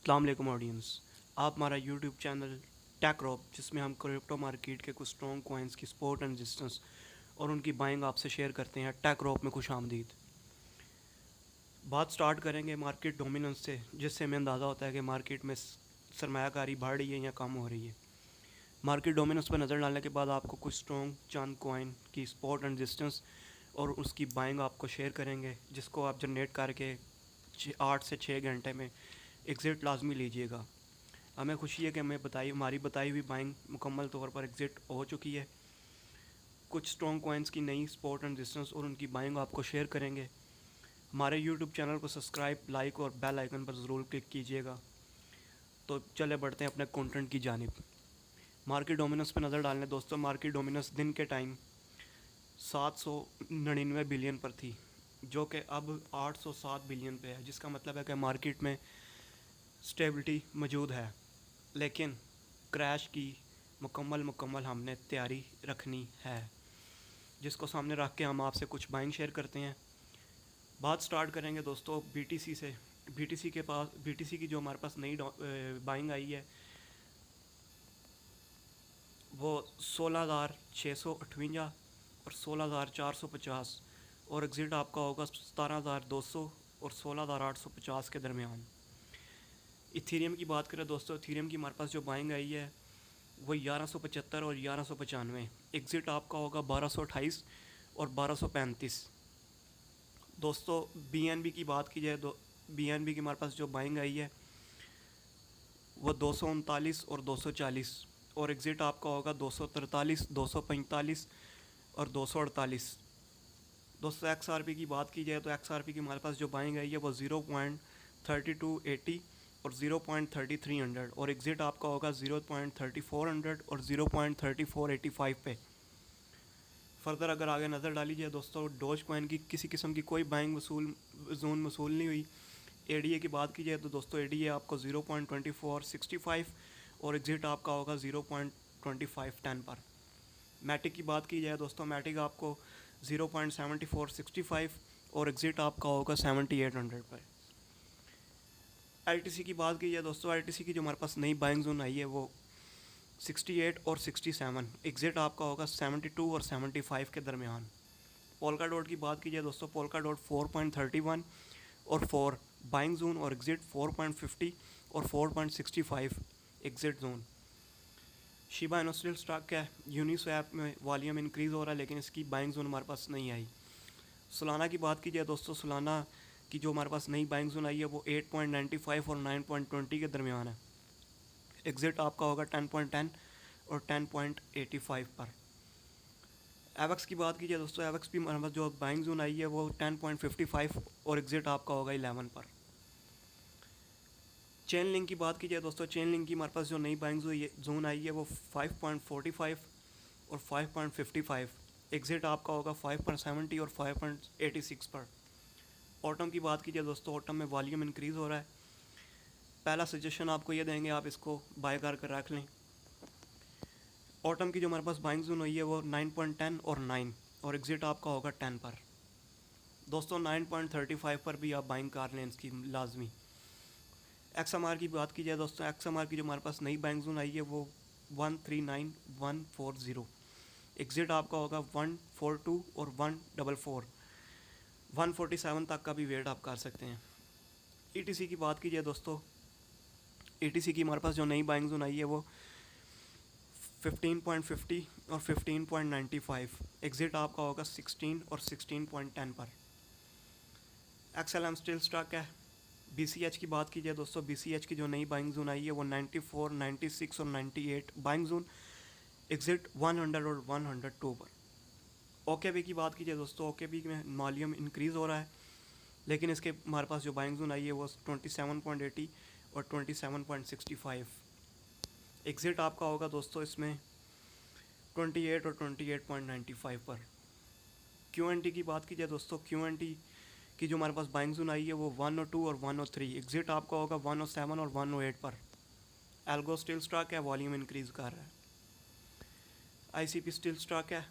अस्सलाम वालेकुम ऑडियंस। आप हमारा यूट्यूब चैनल टेक्रॉप, जिसमें हम क्रिप्टो मार्केट के कुछ स्ट्रॉन्ग कॉइन्स की सपोर्ट एंड रेजिस्टेंस और उनकी बाइंग आपसे शेयर करते हैं, टेक्रॉप में खुश आमदीद। बात स्टार्ट करेंगे मार्केट डोमिनेंस से, जिससे हमें अंदाज़ा होता है कि मार्केट में सरमायाकारी बढ़ रही है या कम हो रही है। मार्केट डोमिनेंस पर नज़र डालने के बाद आपको कुछ स्ट्रॉन्ग चंद कॉइन की सपोर्ट एंड रेजिस्टेंस और उसकी बाइंग आपको शेयर करेंगे, जिसको आप जनरेट करके 8 से 6 घंटे में एग्ज़िट लाजमी लीजिएगा। हमें खुशी है कि हमारी बताई हुई बाइंग मुकम्मल तौर पर एग्ज़िट हो चुकी है। कुछ स्ट्रॉन्ग कॉइन्स की नई सपोर्ट एंड रेजिस्टेंस और उनकी बाइंग आपको शेयर करेंगे। हमारे यूट्यूब चैनल को सब्सक्राइब, लाइक और बेल आइकन पर ज़रूर क्लिक कीजिएगा। तो चले बढ़ते हैं अपने कंटेंट की जानिब। मार्केट डोमिनेंस पर नज़र डालने दोस्तों, मार्केट डोमिनेंस दिन के टाइम 799 बिलियन पर थी, जो कि अब 807 बिलियन पे है, जिसका मतलब है कि मार्केट में स्टेबिलिटी मौजूद है। लेकिन क्रैश की मुकम्मल हमने तैयारी रखनी है, जिसको सामने रख के हम आपसे कुछ बाइंग शेयर करते हैं। बात स्टार्ट करेंगे दोस्तों बीटीसी से। बीटीसी की जो हमारे पास नई बाइंग आई है वो 16,658 और 16,450 और एग्ज़िट आपका होगा 17,200 और 16,850 के दरमियान। इथेरियम की बात करें दोस्तों, इथेरियम की हमारे पास जो बाइंग आई है वो 1175 और 1195। एग्ज़िट आपका होगा 1228 और 1235। दोस्तों बीएनबी की बात की जाए तो बीएनबी की हमारे पास जो बाइंग आई है वो 239 और 240 और एग्ज़िट आपका होगा 243, 245 और 248। दोस्तों एक्सआरपी की बात की जाए तो एक्सआरपी की हमारे पास जो बाइंग आई है वो 0.3280 और 0.3300 और एग्ज़िट आपका होगा 0.3400 और 0.3485 पे। फर्दर अगर आगे नज़र डाली जाए दोस्तों, डोज कॉइन की किसी किस्म की कोई बाइंग जोन वसूल नहीं हुई। एडीए की बात की जाए तो दोस्तों एडीए आपको 0.2465 और एग्ज़िट आपका होगा 0.2510 पर। मैटिक की बात की जाए दोस्तों, मैटिक आपको 0.7465 और एग्ज़िट आपका होगा 7800 पर। एलटीसी की बात की जाए दोस्तों, एलटीसी की जो हमारे पास नई बाइंग जोन आई है वो 68 और 67, एग्ज़िट आपका होगा 72 और 75 के दरमियान। पोल्का डॉट की बात की जाए दोस्तों, पोल्का डॉट 4.31 और 4 बाइंग जोन और एग्ज़िट 4.50 और 4.65 exit zone. Shiba Inu still stock है, यूनिस्वैप में वॉल्यूम इंक्रीज़ हो रहा है, लेकिन इसकी बाइंग जोन हमारे पास नहीं आई। सोलाना की बात की जाए दोस्तों, सोलाना की जो हमारे पास नई बाइंग जोन आई है वो 8.95 और 9.20 के दरमियान है। एग्ज़िट आपका होगा 10.10 और 10.85 पर। एवक्स की बात की जाए दोस्तों, एवक्स भी हमारे पास जो बाइंग जोन आई है वो 10.55 और एग्ज़िट आपका होगा 11 पर। चेन लिंक की बात की जाए दोस्तों, चेन लिंक की हमारे पास जो नई बाइंग जोन आई है वो 5.45 और 5.55, एग्ज़िट आपका होगा 5.70 और 5.86 पर। ऑटम की बात की जाए दोस्तों, ऑटम में वॉल्यूम इंक्रीज़ हो रहा है। पहला सजेशन आपको ये देंगे, आप इसको बाय कर रख लें। ऑटम की जो हमारे पास बाइंग जोन हुई है वो 9.10 और 9 और एग्ज़िट आपका होगा 10 पर। दोस्तों 9.35 पर भी आप बाइंग कर लें इसकी लाजमी। एक्सएमआर की बात की जाए दोस्तों, एक्सएमआर की जो हमारे पास नई बाइंग जोन आई है वो 139140, एग्ज़िट आपका होगा 142 और 144, 147 तक का भी वेट आप कर सकते हैं। ईटीसी की बात की जाए दोस्तों, ईटीसी की हमारे पास जो नई बाइंग जोन आई है वो 15.50 और 15.95, एग्ज़िट आपका होगा 16 और 16.10 पर। एक्सएलएम स्टिल स्टॉक है। बीसीएच की बात की जाए दोस्तों, बीसीएच की जो नई बाइंग जोन आई है वो 94, 96 और 98 बाइंग जोन, एग्ज़िट 100 और 102 पर। ओकेबी की बात की जाए दोस्तों, ओकेबी में वॉल्यूम इंक्रीज़ हो रहा है, लेकिन इसके हमारे पास जो बाइंग जोन आई है वो 27.80 और 27.65, एग्ज़िट आपका होगा दोस्तों इसमें 28 और 28.95 पर। क्यूएनटी की बात की जाए दोस्तों, क्यूएनटी की जो हमारे पास बाइंग जोन आई है वो 102 और 103, एग्ज़िट आपका होगा 107 और 108 पर। एल्गो स्टिल स्टॉक है, वॉल्यूम इंक्रीज़ कर रहा है। आईसीपी स्टिल स्टॉक है।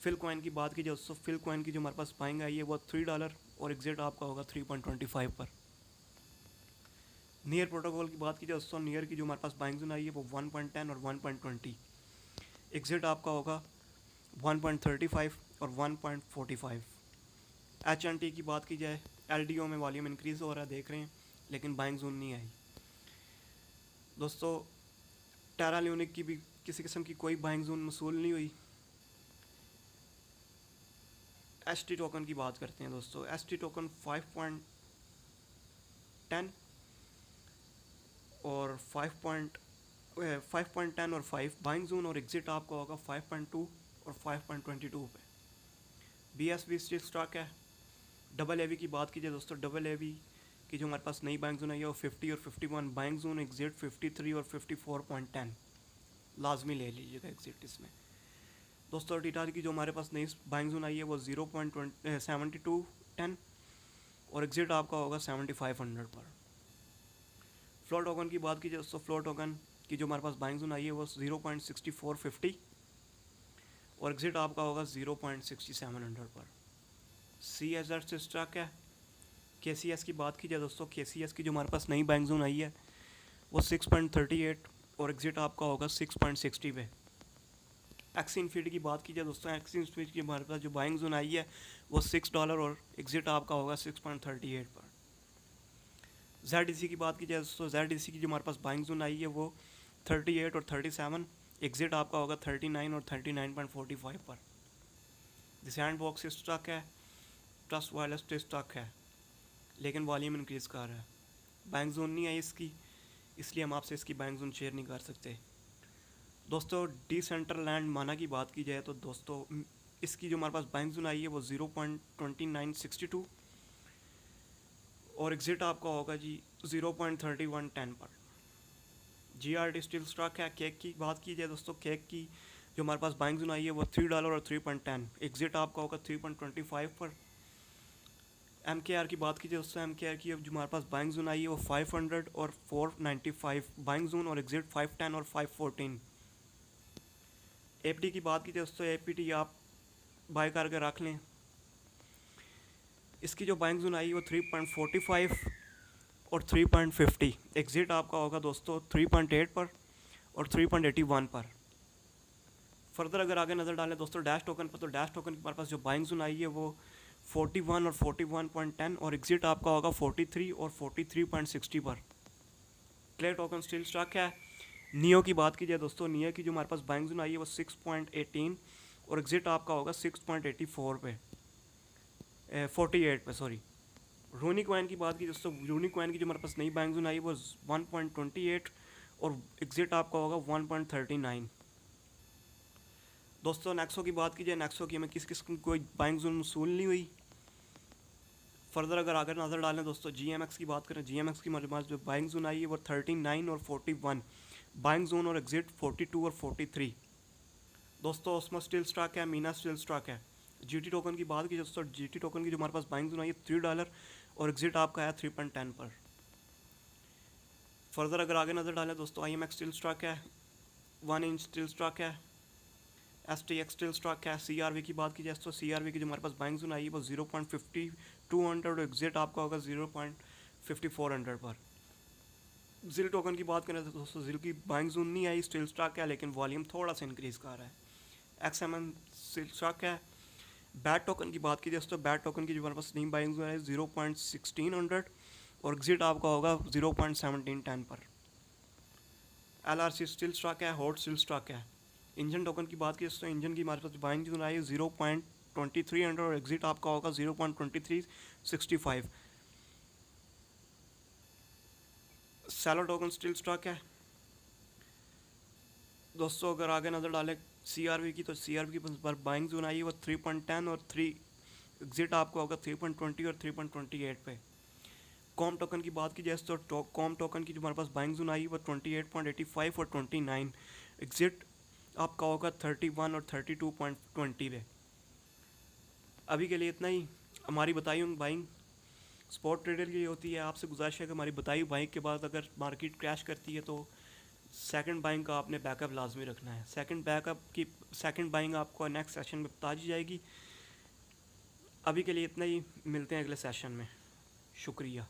फिल कॉइन की बात की जाए दोस्तों, फिल कॉइन की जो हमारे पास बाइंग आई है वो $3 और एग्ज़िट आपका होगा 3.25 पर। नियर प्रोटोकॉल की बात की जाए दोस्तों, नियर की जो हमारे पास बाइंग जोन आई है वो 1.10 और 1.20, एग्जिट आपका होगा 1.35 और 1.45। HNT की बात की जाए, LDO में वॉल्यूम इंक्रीज़ हो रहा है देख रहे हैं, लेकिन बाइंग जोन नहीं आई दोस्तों। टेरा ल्यूनिक की भी किसी किस्म की कोई बाइंग जोन मसूल नहीं हुई। ST टोकन की बात करते हैं दोस्तों, ST टोकन 5.10 और 5.10 और 5 बाइंग जोन, और एग्जिट आपका होगा 5.2 और 5.22 पे। BSV स्टिल स्टॉक है। डबल एवी की बात कीजिए दोस्तों, डबल एवी की जो हमारे पास नई बाइंग जोन आई है वो 50 और 51, बाइंग जोन एग्जिट 53 और 54.10 लाजमी ले लीजिएगा एग्जिट इसमें दोस्तों। टीटार की जो हमारे पास नई बाइंग जोन आई है वो 0.7210 और एग्जिट आपका होगा 7500 पर। फ्लो टोकन की बात कीजिए दोस्तों, फ्लो टोकन की जो हमारे पास बाइंग जोन आई है वो 0.6450 और एग्जिट आपका होगा 0.6700 पर। CSR से स्टॉक है। KCS की बात की जाए दोस्तों, KCS की जो हमारे पास नई बाइंग जोन आई है वो 6.38 और एग्जिट आपका होगा 6.60 पे। एक्सिन फीड की बात की जाए दोस्तों, एक्सिन फीड की हमारे पास जो बाइंग जोन आई है वो $6 और एग्जिट आपका होगा 6.38 पर। ZDC की बात की जाए दोस्तों, ZDC की जो हमारे पास बाइंग जोन आई है वो 38 और 37, एग्जिट आपका होगा 39 और 39.45 पर। सैंड बॉक्स स्टॉक है, ट्रस्ट वायरलेस स्टॉक है, लेकिन वॉल्यूम इंक्रीज़ कर रहा है। बाइंग जोन नहीं आई इसकी, इसलिए हम आपसे इसकी बाइंग जोन शेयर नहीं कर सकते दोस्तों। डिसेंट्रलैंड माना की बात की जाए तो दोस्तों इसकी जो हमारे पास बाइंग जोन आई है वो 0.2962 और एग्जिट आपका होगा जी 0.3110 पर। GRT स्टील स्टॉक है। केक की बात की जाए दोस्तों, केक की जो हमारे पास बाइंग जोन आई है वो $3 और 3.10, एग्जिट आपका होगा 3.25 पर। MKR की बात कीजिए दोस्तों, MKR की जो हमारे पास बाइंग जोन आई है वो 500 और 495 बाइंग जोन और एग्जिट 510 और 514। APT की बात कीजिए दोस्तों, APT आप बाय करके रख लें। इसकी जो बाइंग जोन आई है वो 3.45 और 3.50, एग्जिट आपका होगा दोस्तों 3.8 पर और 3.81 पर। फर्दर अगर आगे नज़र डालें दोस्तों डैश टोकन पर, तो डैश टोकन के हमारे पास जो बाइंग जोन आई है वो 41 और 41.10 और एग्जिट आपका होगा 43 और 43.60 पर। क्ले टोकन स्टील स्टॉक है। नियो की बात की जाए दोस्तों, नियो की जो हमारे पास बाइंग जोन आई है वो 6.18 और एग्जिट आपका होगा 6.84 पे 48 पे सॉरी। रूनी कॉइन की बात की दोस्तों, रूनी कॉइन की जो हमारे पास नई बाइंग जोन आई वो 1.28 और एग्जिट आपका होगा 1.39 दोस्तों। नेक्सो की बात की जाए, नेक्सो की हमें किस किस्म की कोई बाइंग जोन मसूल नहीं हुई। फर्दर अगर आगे नज़र डालें दोस्तों, GMX की बात करें, GMX की हमारे पास जो बाइंग जोन आई है वो 39 और 41, बाइंग जोन और एग्जिट 42 और 43 दोस्तों। ओस्मो स्टील स्टॉक है, मीना स्टील स्टॉक है। GT टोकन की बात की दोस्तों, GT टोकन की जो हमारे पास बाइंग जोन आई है $3 और एग्जिट आपका है 3.10 पर। फर्दर अगर आगे नज़र डालें दोस्तों, IMX स्टील स्टॉक है, 1 इंच स्टील स्टॉक है, STX स्टील स्टॉक है। CRV की बात की जाए तो CRV की जो हमारे पास बाइंग जोन आई है वो 0.5200 और एग्जिट आपका होगा 0.5400 पर। जिल टोकन की बात करें तो दोस्तों जिल की बाइंग जोन नहीं आई, स्टील स्टॉक है, लेकिन वॉल्यूम थोड़ा सा इंक्रीज़ कर रहा है। XMN स्टील स्टॉक है। बैट टोकन की बात की दोस्तों, बैट टोकन की जो हमारे पास नई बाइंग जोन है 0.1600 और एग्जिट आपका होगा 0.1710 पर। LRC स्टील स्टॉक है, हॉट स्टील स्टॉक है। इंजन टोकन की बात की दोस्तों, इंजन की हमारे पास बाइंग जोन आई है 0.2300 और एग्जिट आपका होगा 0.2365। सैलो टोकन स्टील स्टॉक है दोस्तों। अगर आगे नज़र डालें CRV की, तो CRV की बाइंग जोन आई है वो 3.10 और 3, एग्जिट आपका होगा 3.20 और 3.28 पे। कॉम टोकन की बात की जाए तो कॉम टोकन की जो हमारे पास बाइंग जोन आई है वो 28.85 और 29, एग्जिट आपका होगा 31 और 32.20 पे। अभी के लिए इतना ही। हमारी बताई हुई बाइंग स्पॉट ट्रेडर की होती है। आपसे गुजारिश है कि हमारी बताई हुई बाइंग के बाद अगर मार्केट क्रैश करती है तो सेकंड बाइंग का आपने बैकअप लाजमी रखना है। सेकंड बाइंग आपको नेक्स्ट सेशन में बता दी जाएगी। अभी के लिए इतना ही, मिलते हैं अगले सेशन में। शुक्रिया।